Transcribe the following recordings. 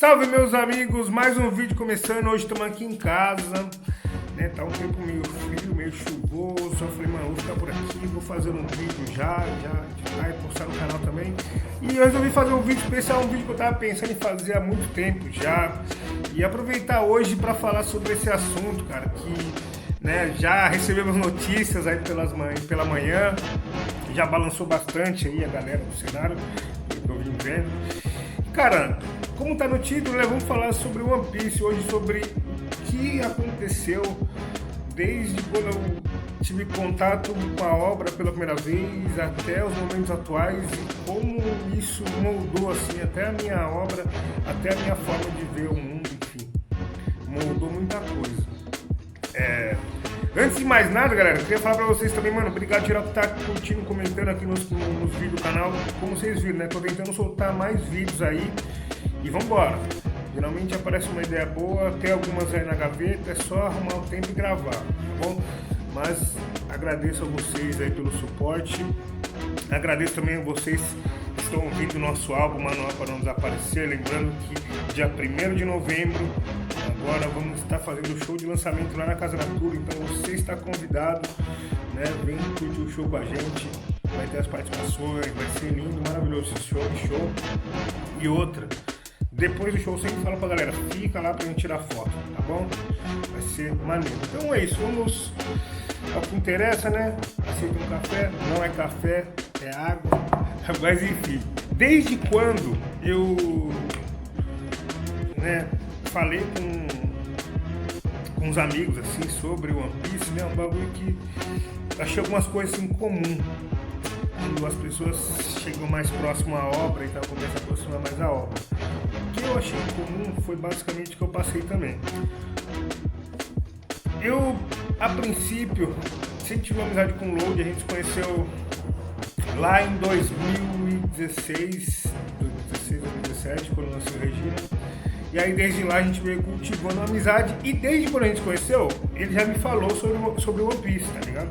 Salve meus amigos, mais um vídeo começando. Hoje estamos aqui em casa, né? Tá um tempo meio frio, meio chuvoso. Eu falei, mano, vou ficar por aqui, vou fazer um vídeo já e postar no canal também. E eu resolvi fazer um vídeo especial, um vídeo que eu tava pensando em fazer há muito tempo já. E aproveitar hoje para falar sobre esse assunto, cara, que, né, já recebemos notícias aí pela manhã, já balançou bastante aí a galera do cenário, que eu vim vendo. Cara, como tá no título, né, vamos falar sobre One Piece hoje, sobre o que aconteceu desde quando eu tive contato com a obra pela primeira vez até os momentos atuais e como isso moldou assim até a minha obra, até a minha forma de ver o mundo, enfim, moldou muita coisa. Antes de mais nada, galera, eu queria falar pra vocês também, mano, obrigado geral que tá curtindo, comentando aqui nos vídeos do canal. Como vocês viram, né, tô tentando soltar mais vídeos aí e vambora. Geralmente aparece uma ideia boa, tem algumas aí na gaveta, é só arrumar o tempo e gravar, tá bom? Mas agradeço a vocês aí pelo suporte, agradeço também a vocês que estão ouvindo o nosso álbum Manual para Não Desaparecer, lembrando que dia 1º de novembro, agora vamos estar fazendo o show de lançamento lá na Casa da Natura, então você está convidado, né? Vem curtir o show com a gente, vai ter as participações, vai ser lindo, maravilhoso esse show. E outra, depois do show sempre fala pra galera, fica lá pra gente tirar foto, tá bom? Vai ser maneiro. Então é isso, vamos ao que interessa, né? Aceita um café, não é café, é água, mas enfim, desde quando eu, né, falei com uns amigos assim sobre o One Piece, né? Um bagulho que achei algumas coisas em comum. Quando as pessoas chegam mais próximo à obra e tal, começam a aproximar mais a obra. O que eu achei em comum foi basicamente o que eu passei também. Eu, a princípio, sempre tive uma amizade com o Load, a gente se conheceu lá em 2016, 2017, quando eu lancei o Regina. E aí desde lá a gente veio cultivando uma amizade e desde quando a gente se conheceu, ele já me falou sobre o One Piece, tá ligado?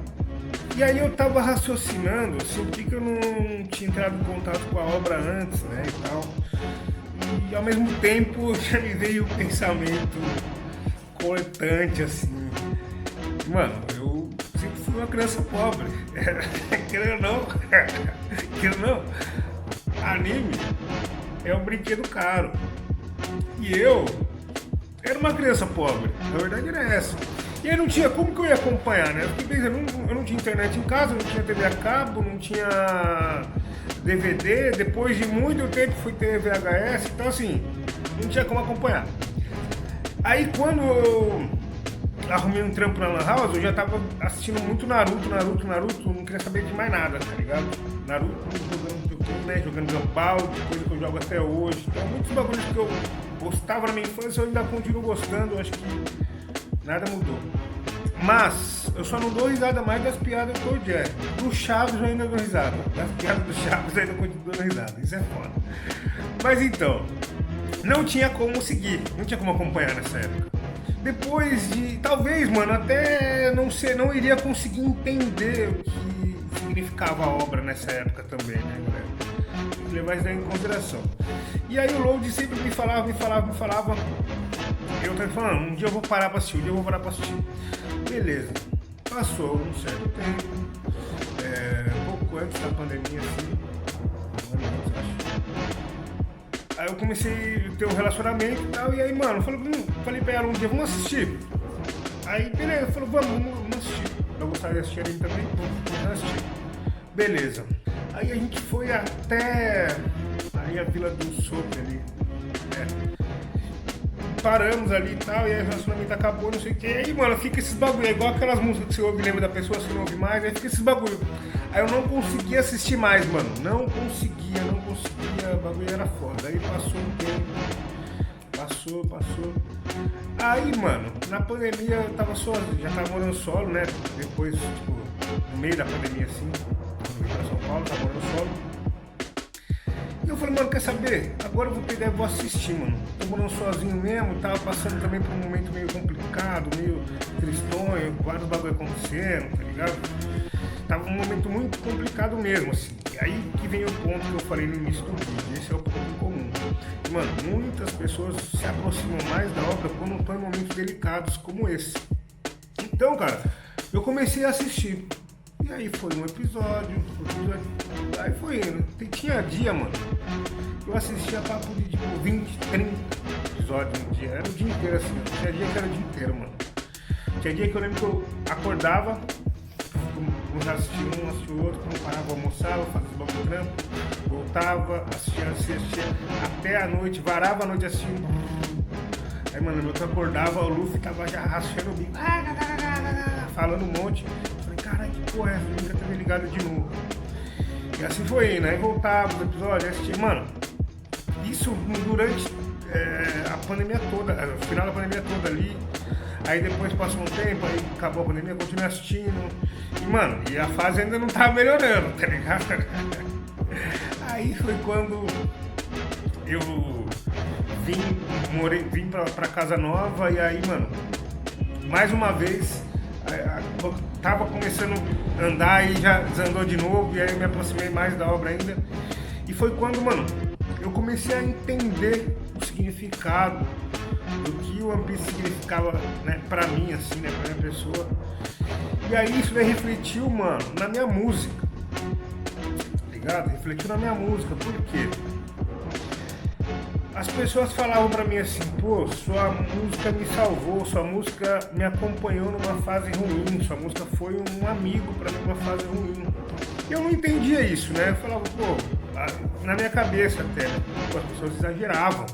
E aí eu tava raciocinando, assim, por que eu não tinha entrado em contato com a obra antes, né, e tal. E ao mesmo tempo já me veio o pensamento coletante, assim, mano, eu sempre fui uma criança pobre, querendo ou não, anime é um brinquedo caro. E eu era uma criança pobre, na verdade era essa. E aí não tinha como que eu ia acompanhar, né? Eu fiquei pensando, eu não tinha internet em casa, não tinha TV a cabo, não tinha DVD. Depois de muito tempo fui ter VHS, então assim, não tinha como acompanhar. Aí quando eu arrumei um trampo na Lan House, eu já tava assistindo muito Naruto, não queria saber de mais nada, tá ligado? Naruto jogando, né? Jogando Gumball, coisa que eu jogo até hoje. Então muitos bagulhos que eu gostava na minha infância eu ainda continuo gostando, eu acho que nada mudou. Mas eu só não dou risada mais das piadas do Toe Jerry. Do Chaves eu ainda dou risada. Das piadas do Chaves eu ainda continuo dando risada. Isso é foda. Mas então, não tinha como seguir, não tinha como acompanhar nessa época. Depois de, talvez, mano, até não iria conseguir entender o que significava a obra nessa época também, né, galera? Tem que levar isso em consideração. E aí o Load sempre me falava. Eu tava falando, um dia eu vou parar pra assistir, Beleza. Passou um certo tempo, pouco antes da pandemia, assim, um ano antes, acho. Aí eu comecei a ter um relacionamento e tal, e aí, mano, eu falei pra ela um dia, vamos assistir. Aí, beleza, falou, vamos assistir. Eu gostaria de assistir ele também, vamos assistir. Beleza. Aí a gente foi até aí a Vila do Sope ali, paramos ali e tal, e aí o relacionamento acabou, não sei o que. Aí, mano, fica esses bagulho, é igual aquelas músicas que você ouve, lembra da pessoa, você não ouve mais, aí fica esses bagulho. Aí eu não conseguia assistir mais, mano, não conseguia, o bagulho era foda. Aí passou um tempo, passou. Aí, mano, na pandemia eu tava sozinho, já tava morando solo, né, depois, tipo, no meio da pandemia, assim, quando eu vim pra São Paulo, tava morando solo. E eu falei, mano, quer saber? Agora eu vou pegar e vou assistir, mano. Tô morando sozinho mesmo, tava passando também por um momento meio complicado, meio tristonho, vários bagulho acontecendo, tá ligado? Tava um momento muito complicado mesmo, assim. E aí que vem o ponto que eu falei no início do vídeo, esse é o ponto em comum. que, mano, muitas pessoas se aproximam mais da obra quando estão em momentos delicados como esse. Então, cara, eu comecei a assistir. E aí foi um episódio, aí foi indo. Tinha dia, mano, eu assistia papo de tipo 20, 30 episódios no dia. Era o dia inteiro assim. Tinha dia que era o dia inteiro, mano. Tinha dia que eu lembro que eu acordava, começava a assistir um, assistia o outro, quando parava, almoçava, fazia o bagulho trampo, voltava, assistia até a noite, varava a noite assistindo. Aí, mano, eu acordava, o Luffy tava já rachando o bico, falando um monte. Falei, caralho, que porra é essa? Eu nunca tinha ligado de novo. E assim foi indo, aí voltava os episódios, assistia. Mano, isso durante a pandemia toda, o final da pandemia toda ali. Aí depois passou um tempo, aí acabou a pandemia, continuei assistindo. E, mano, a fase ainda não tava melhorando, tá ligado? Aí foi quando eu vim pra casa nova e aí, mano, mais uma vez, tava começando a andar e já desandou de novo, e aí eu me aproximei mais da obra ainda. E foi quando, mano, eu comecei a entender o significado do que o One Piece significava, né, pra mim, assim, né, pra minha pessoa. E aí isso daí refletiu, mano, na minha música, tá ligado? Refletiu na minha música, por quê? As pessoas falavam pra mim assim, pô, sua música me salvou, sua música me acompanhou numa fase ruim, sua música foi um amigo pra mim numa fase ruim. E eu não entendia isso, né? Eu falava, pô, na minha cabeça até, né? Pô, as pessoas exageravam,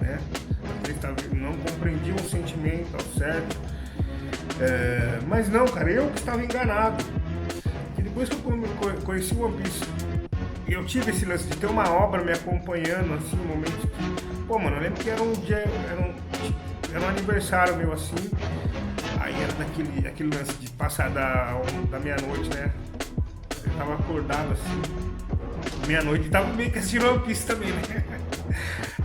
né? Eles não compreendiam o sentimento ao certo. Mas não, cara, eu que estava enganado. E depois que eu conheci o One Piece, eu tive esse lance de ter uma obra me acompanhando, assim, em momentos que... Pô, mano, eu lembro que era um dia, era um aniversário meu, assim. Aí era aquele lance de passar da meia-noite, né? Eu tava acordado, assim, meia-noite, e tava meio que assistindo One Piece também, né?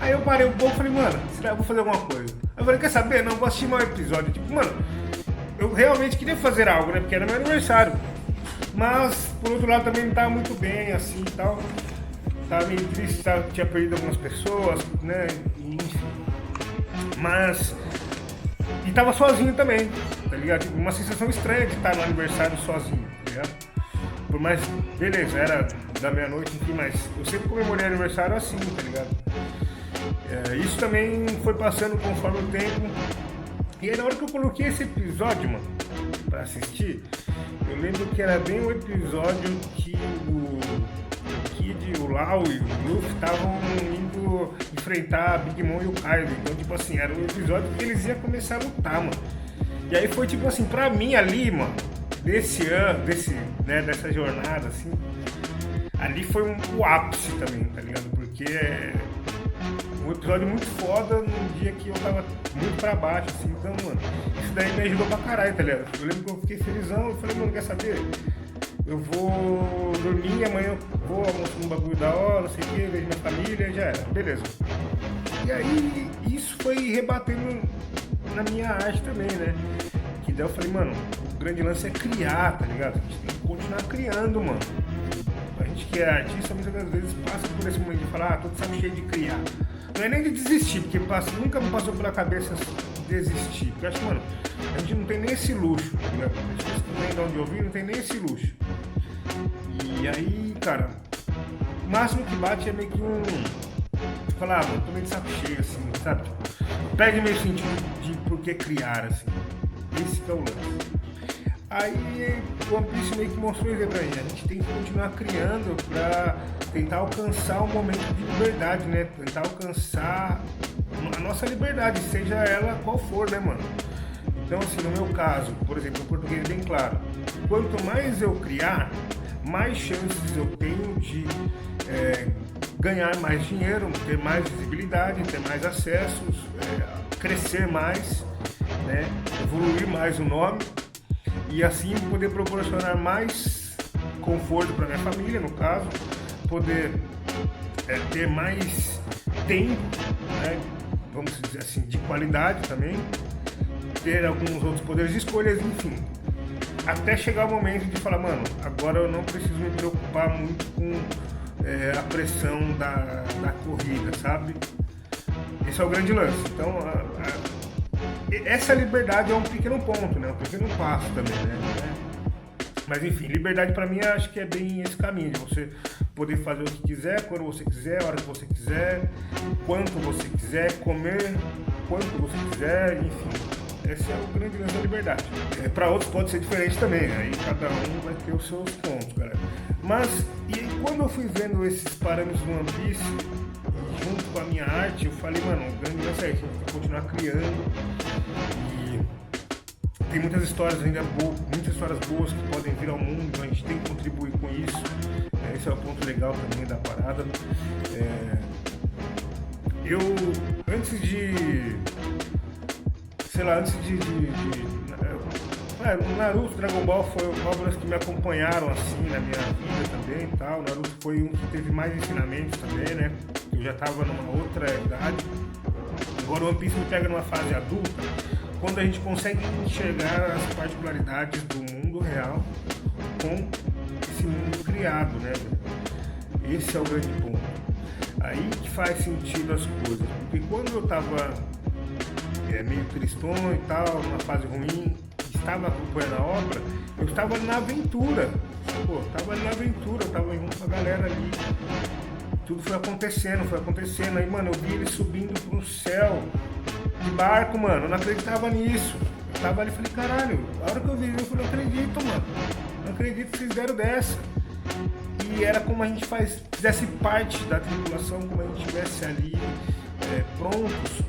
Aí eu parei um pouco e falei, mano, será que eu vou fazer alguma coisa? Eu falei, quer saber? Não, vou assistir mais um episódio. Tipo, mano, eu realmente queria fazer algo, né? Porque era meu aniversário. Mas, por outro lado, também não tava muito bem, assim, e tal. Tava meio triste, tinha perdido algumas pessoas, né? Enfim. Mas... E tava sozinho também, tá ligado? Tipo, uma sensação estranha de estar no aniversário sozinho, tá ligado? Por mais... Beleza, era da meia-noite, enfim, mas eu sempre comemorei aniversário assim, tá ligado? Isso também foi passando conforme o tempo. E aí, na hora que eu coloquei esse episódio, mano, pra assistir, eu lembro que era bem o episódio que o Kid, o Lau e o Luffy estavam indo enfrentar a Big Mom e o Kaido. Então, tipo assim, era um episódio que eles iam começar a lutar, mano. E aí foi tipo assim, pra mim ali, mano, dessa jornada, assim, ali foi o ápice também, tá ligado? Porque um episódio muito foda num dia que eu tava muito pra baixo, assim, então, mano, isso daí me ajudou pra caralho, tá ligado? Eu lembro que eu fiquei felizão, eu falei, mano, quer saber? Eu vou dormir, amanhã eu vou almoçar um bagulho da hora, não sei o que, vejo minha família, já era, beleza. E aí, isso foi rebatendo na minha arte também, né? Que daí eu falei, mano, o grande lance é criar, tá ligado? A gente tem que continuar criando, mano. A gente que é artista, muitas das vezes passa por esse momento de falar, tô de saco cheio de criar. Não é nem de desistir, porque nunca me passou pela cabeça desistir. Porque eu acho que, mano, a gente não tem nem esse luxo, tá ligado? As pessoas que vêm de onde ouvir não tem nem esse luxo. E aí, cara, o máximo que bate é meio que falar, mano, tô meio de saco cheio, assim, sabe? Tipo, perde meio sentido de por que criar, assim. Esse que é o lance. Aí o One Piece meio que mostrou isso pra gente. A gente tem que continuar criando pra tentar alcançar um momento de liberdade, né? Tentar alcançar a nossa liberdade, seja ela qual for, né, mano? Então, assim, no meu caso, por exemplo, o português é bem claro. Quanto mais eu criar, mais chances eu tenho de ganhar mais dinheiro, ter mais visibilidade, ter mais acessos, crescer mais, né? Evoluir mais o nome. E assim poder proporcionar mais conforto para minha família, no caso, poder ter mais tempo, né, vamos dizer assim, de qualidade também, ter alguns outros poderes de escolhas, enfim. Até chegar o momento de falar, mano, agora eu não preciso me preocupar muito com a pressão da corrida, sabe? Esse é o grande lance. Então, essa liberdade é um pequeno ponto, né? Um pequeno passo também, né? Mas enfim, liberdade pra mim acho que é bem esse caminho, de você poder fazer o que quiser, quando você quiser, a hora que você quiser, quanto você quiser, comer quanto você quiser, enfim. Esse é o grande lance da liberdade. Para outros pode ser diferente também, aí cada um vai ter os seus pontos, galera. Mas, e quando eu fui vendo esses parâmetros do One Piece, junto com a minha arte, eu falei, mano, o grande lance é isso, a gente tem que continuar criando. E tem muitas histórias ainda boas, muitas histórias boas que podem vir ao mundo, então a gente tem que contribuir com isso. Esse é o ponto legal também da parada. Eu, antes de Naruto, Dragon Ball foi obras que me acompanharam assim na minha vida também e tal. Naruto foi um que teve mais ensinamentos também, né? Eu já tava numa outra idade. Agora o One Piece me pega numa fase adulta, quando a gente consegue enxergar as particularidades do mundo real com esse mundo criado, né? Esse é o grande ponto. Aí que faz sentido as coisas. Porque quando eu tava meio tristonho e tal, numa fase ruim, estava acompanhando a obra, eu estava na aventura. Pô, estava na aventura, eu estava junto com a galera ali. Tudo foi acontecendo. Aí, mano, eu vi ele subindo pro céu de barco, mano. Eu não acreditava nisso. Eu tava ali e falei, caralho, a hora que eu vi eu falei, não acredito, mano. Não acredito que vocês deram dessa. E era como a gente fizesse parte da tripulação, como a gente estivesse ali prontos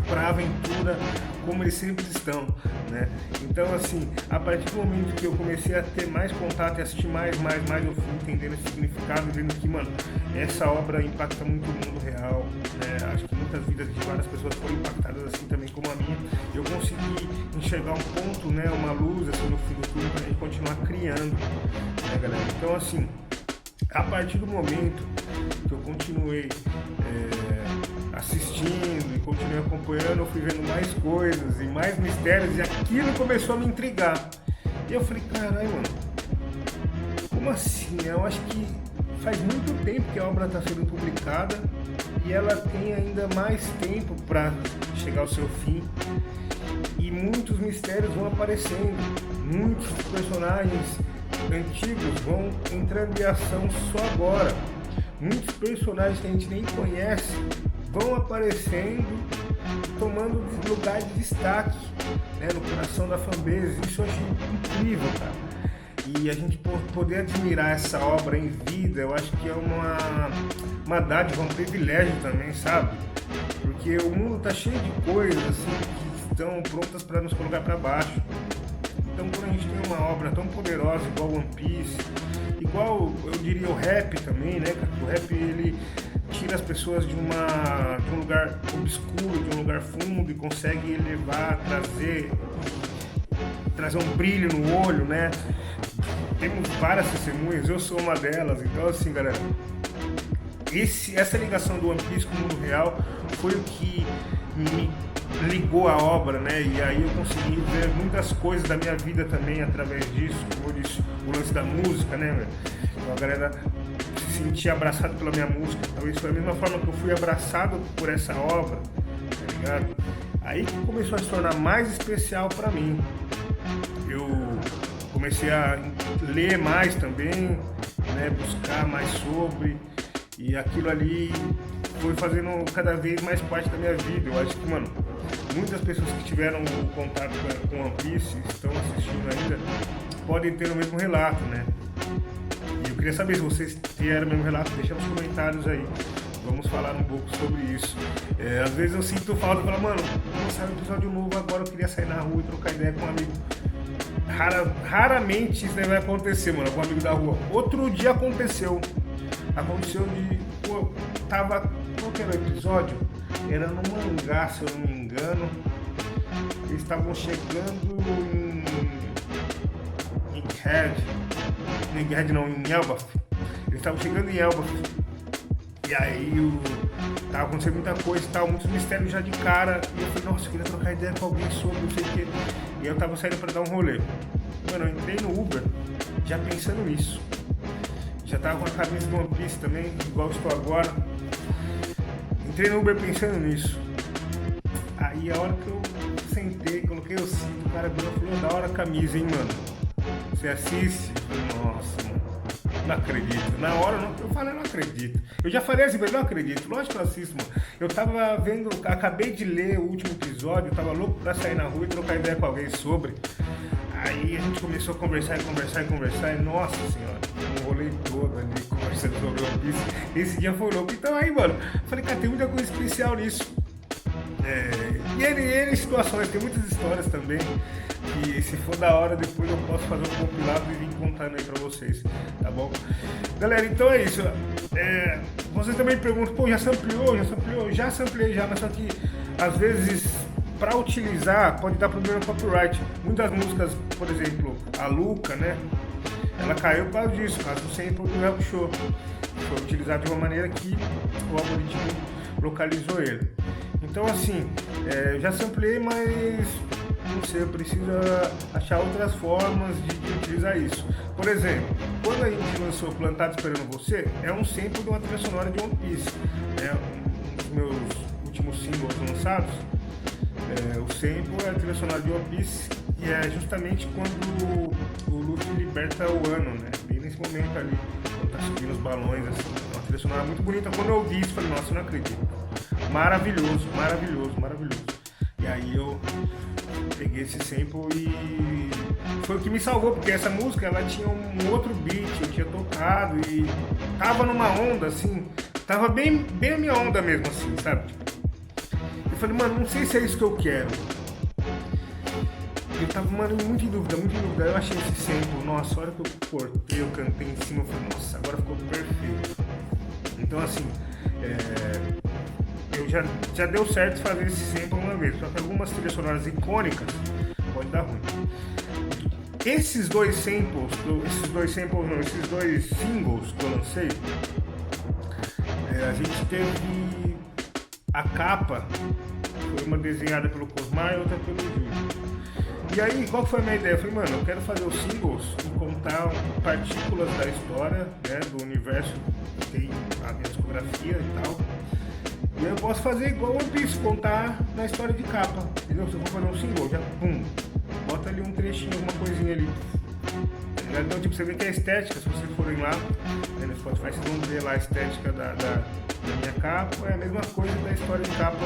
para a aventura, como eles sempre estão, né? Então, assim, a partir do momento que eu comecei a ter mais contato e assistir mais, eu fui entendendo esse significado, vendo que, mano, essa obra impacta muito o mundo real, né? Acho que muitas vidas de várias pessoas foram impactadas assim também como a minha. Eu consegui enxergar um ponto, né, uma luz assim no fim do túnel pra gente continuar criando, né, galera? Então, assim, a partir do momento que eu continuei assistindo e continuei acompanhando, eu fui vendo mais coisas e mais mistérios e aquilo começou a me intrigar. E eu falei, caralho, mano, como assim? Eu acho que faz muito tempo que a obra está sendo publicada e ela tem ainda mais tempo para chegar ao seu fim. E muitos mistérios vão aparecendo, muitos personagens antigos vão entrando em ação só agora. Muitos personagens que a gente nem conhece vão aparecendo, tomando lugar de destaque, né, no coração da fanbase. Isso eu achei incrível, cara. E a gente poder admirar essa obra em vida, eu acho que é uma dádiva, um privilégio também, sabe? Porque o mundo tá cheio de coisas assim, que estão prontas para nos colocar para baixo. Então, quando a gente tem uma obra tão poderosa igual One Piece, igual eu diria o rap também, né? O rap ele tira as pessoas de um lugar obscuro, de um lugar fundo e consegue elevar, trazer um brilho no olho, né? Temos várias testemunhas, eu sou uma delas. Então, assim, galera, essa ligação do One Piece com o mundo real foi o que me ligou a obra, né? E aí eu consegui ver muitas coisas da minha vida também através disso, como eu disse, o lance da música, né, velho? Então a galera se sentia abraçado pela minha música, então isso foi a mesma forma que eu fui abraçado por essa obra, tá ligado? Aí que começou a se tornar mais especial pra mim. Eu comecei a ler mais também, né? Buscar mais sobre, e aquilo ali foi fazendo cada vez mais parte da minha vida. Eu acho que, mano, muitas pessoas que tiveram o contato com One Piece, estão assistindo ainda, podem ter o mesmo relato, né? E eu queria saber se vocês tiveram o mesmo relato, deixa nos comentários aí. Vamos falar um pouco sobre isso. Às vezes eu sinto falta, falo, mano, vou sair um episódio novo agora, eu queria sair na rua e trocar ideia com um amigo. Raramente isso vai acontecer, mano, com um amigo da rua. Outro dia aconteceu de, pô, qual que era o episódio? Era no Mangá, se eu não me engano. Eles estavam chegando em Elbaf. Eles estavam chegando em Elbaf. E aí tava acontecendo muita coisa e tal, muitos mistérios já de cara. E eu falei, nossa, eu queria trocar ideia com alguém sobre, não sei o quê. E aí eu tava saindo pra dar um rolê. Mano, eu entrei no Uber já pensando nisso. Já tava com a camisa do One Piece também, igual estou agora. Entrei no Uber pensando nisso. Aí a hora que eu sentei, coloquei o cinto, o cara virou e falou, da hora a camisa, hein, mano? Você assiste? Eu falei, nossa, mano, não acredito. Na hora eu falei, não acredito. Eu já falei assim, mas não acredito. Lógico que eu assisto, mano. Eu tava vendo, acabei de ler o último episódio, tava louco pra sair na rua e trocar ideia com alguém sobre. Aí a gente começou a conversar e nossa senhora, um rolê todo ali, conversando sobre One Piece. Esse dia foi louco. Então aí, mano, falei, cara, tem muita coisa especial nisso. E N situações, tem muitas histórias também, que se for da hora, depois eu posso fazer um compilado e vir contando aí pra vocês, tá bom? Galera, então é isso. Vocês também perguntam, pô, já sampleou? Já samplei já, mas só que às vezes para utilizar pode dar problema no copyright. Muitas músicas, por exemplo, a Luca, né? Ela caiu por causa disso, caso do sample do Help Show. Foi utilizado de uma maneira que o algoritmo localizou ele. Então assim, já samplei, mas não sei, eu preciso achar outras formas de utilizar isso. Por exemplo, quando a gente lançou Plantado Esperando Você, é um sample de uma trilha sonora de One Piece. Um dos meus últimos singles lançados, o sample é a trilha sonora de One Piece e é justamente quando o Luffy liberta o Ano, né? Bem nesse momento ali, quando tá subindo os balões, assim. É uma trilha sonora muito bonita. Quando eu ouvi isso, falei, nossa, eu não acredito. Maravilhoso. E aí eu peguei esse sample e foi o que me salvou, porque essa música ela tinha um outro beat, eu tinha tocado e tava numa onda assim, tava bem a minha onda mesmo assim, sabe? Eu falei, mano, não sei se é isso que eu quero. Eu tava, mano, muito em dúvida. Aí eu achei esse sample, nossa, a hora que eu cortei, eu cantei em cima, eu falei, nossa, agora ficou perfeito. Então assim, eu já deu certo fazer esse sample uma vez, só que algumas trilhas sonoras icônicas pode dar ruim. Esses dois singles que eu lancei, a gente teve a capa, foi uma desenhada pelo Cosmar e outra pelo Júlio. E aí, qual foi a minha ideia? Eu falei, mano, eu quero fazer os singles e contar partículas da história, né, do universo que tem a minha discografia e tal. E aí eu posso fazer igual One Piece, contar na história de capa, entendeu? Se eu for fazer um single, já pum, bota ali um trechinho, alguma coisinha ali. Então, tipo, você vê que a estética, se vocês forem lá, no Spotify, vocês vão ver lá a estética da minha capa, é a mesma coisa da história de capa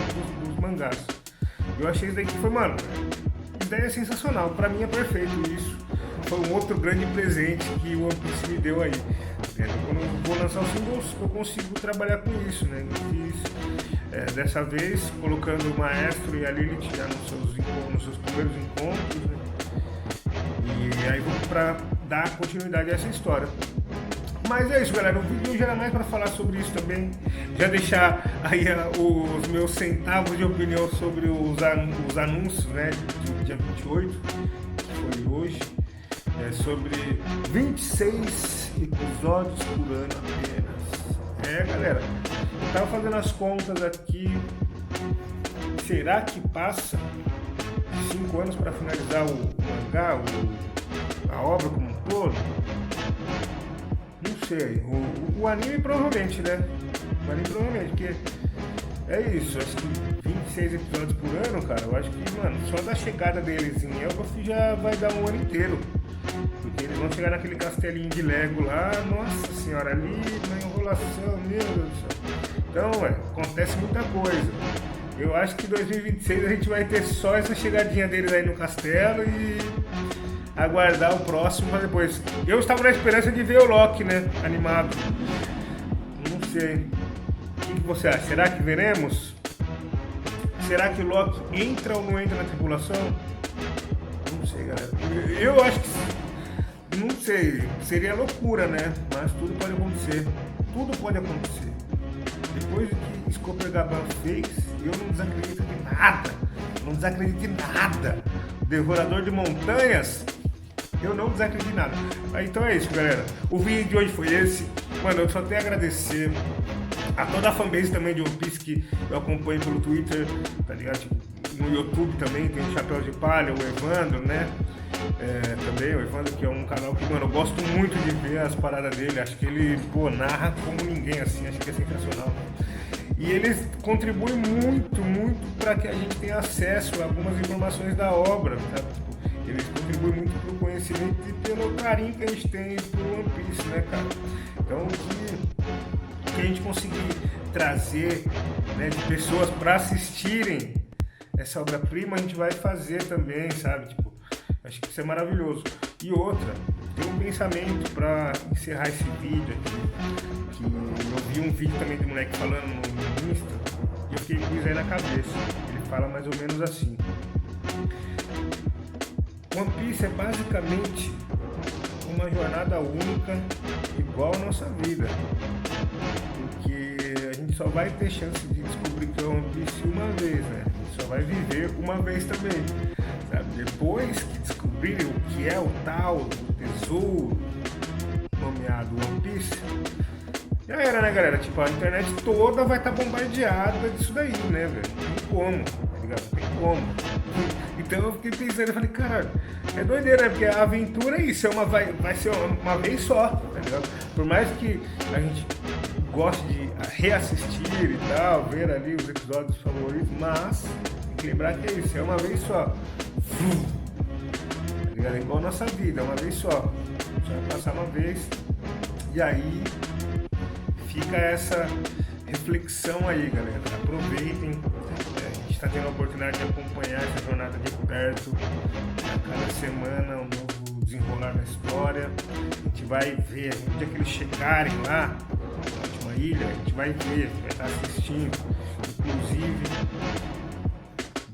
dos mangás. Eu achei isso daí que foi, mano, ideia é sensacional, pra mim é perfeito isso. Foi um outro grande presente que o One Piece me deu aí. Quando eu vou lançar os singles, eu consigo trabalhar com isso, né? Eu fiz dessa vez colocando o Maestro e a Lilith já nos seus primeiros encontros, né? E aí vou pra dar continuidade a essa história. Mas é isso, galera, o vídeo já era mais para falar sobre isso também, já deixar aí os meus centavos de opinião sobre os anúncios, né, do dia 28, que foi hoje, sobre 26 episódios por ano apenas. Galera, eu tava fazendo as contas aqui, será que passa 5 anos para finalizar o mangá, a obra como um todo? Não sei, o anime provavelmente, né? O anime provavelmente, porque é isso, acho que 26 episódios por ano, cara, eu acho que, mano, só da chegada deles em Elbaf já vai dar um ano inteiro. Porque eles vão chegar naquele castelinho de Lego lá, nossa senhora, ali na enrolação, meu Deus do céu. Então, acontece muita coisa. Eu acho que em 2026 a gente vai ter só essa chegadinha deles aí no castelo e aguardar o próximo para depois. Eu estava na esperança de ver o Loki, né, animado. Não sei. O que você acha? Será que veremos? Será que o Loki entra ou não entra na tripulação? Não sei, galera. Eu acho que... não sei. Seria loucura, né? Mas tudo pode acontecer. Tudo pode acontecer. Depois do que Scopergaban fez, eu não desacredito de nada. Não desacredito de nada. Devorador de montanhas, eu não desacredito de nada. Então é isso, galera. O vídeo de hoje foi esse. Mano, eu só tenho a agradecer a toda a fanbase também de One Piece que eu acompanho pelo Twitter, tá ligado? Tipo, no YouTube também tem o Chapéu de Palha, o Evandro, né? Também o Evandro, que é um canal que, mano, eu gosto muito de ver as paradas dele. Acho que ele, narra como ninguém, assim, acho que é sensacional. E eles contribuem muito para que a gente tenha acesso a algumas informações da obra, sabe? Eles contribuem muito para o conhecimento e pelo carinho que a gente tem por One Piece, né, cara? Então, que a gente conseguir trazer, né, de pessoas para assistirem essa obra-prima, a gente vai fazer também, sabe? Tipo, acho que isso é maravilhoso. E outra, tem um pensamento para encerrar esse vídeo aqui, que eu vi um vídeo também de moleque falando no Insta, e eu fiquei com isso aí na cabeça. Ele fala mais ou menos assim: One Piece é basicamente uma jornada única, igual a nossa vida, porque a gente só vai ter chance de descobrir que é One Piece uma vez, né? A gente só vai viver uma vez também, sabe? Depois que descobrirem o que é o tal do tesouro nomeado One Piece, já era, né, galera? Tipo, a internet toda vai estar bombardeada disso daí, né, velho? Não tem como, tá ligado? Não tem como. Então eu fiquei pensando, eu falei, caralho, é doideira, né? Porque a aventura é isso, vai ser uma vez só, tá ligado? Por mais que a gente goste de reassistir e tal, ver ali os episódios favoritos, mas tem que lembrar que é isso, é uma vez só. Tá ligado? É igual a nossa vida, é uma vez só. Você vai passar uma vez e aí fica essa reflexão aí, galera. Aproveitem. A gente está tendo a oportunidade de acompanhar essa jornada de perto. A cada semana um novo desenrolar da história. A gente vai ver, no dia que eles chegarem lá na última ilha, a gente vai ver, vai estar assistindo. Inclusive,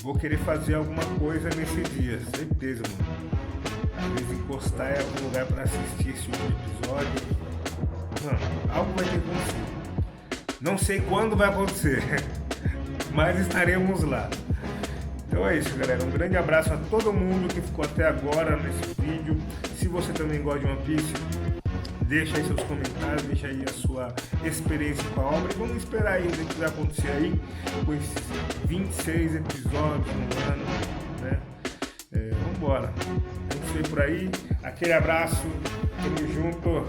vou querer fazer alguma coisa nesse dia, certeza, mano. Às vezes encostar em algum lugar para assistir esse último episódio. Mano, algo vai ter que acontecer. Não sei quando vai acontecer, mas estaremos lá. Então é isso, galera. Um grande abraço a todo mundo que ficou até agora nesse vídeo. Se você também gosta de One Piece, deixa aí seus comentários, deixa aí a sua experiência com a obra. E vamos esperar aí o que vai acontecer aí com esses 26 episódios no ano, né? Vambora. A gente se vê por aí. Aquele abraço. Tamo junto.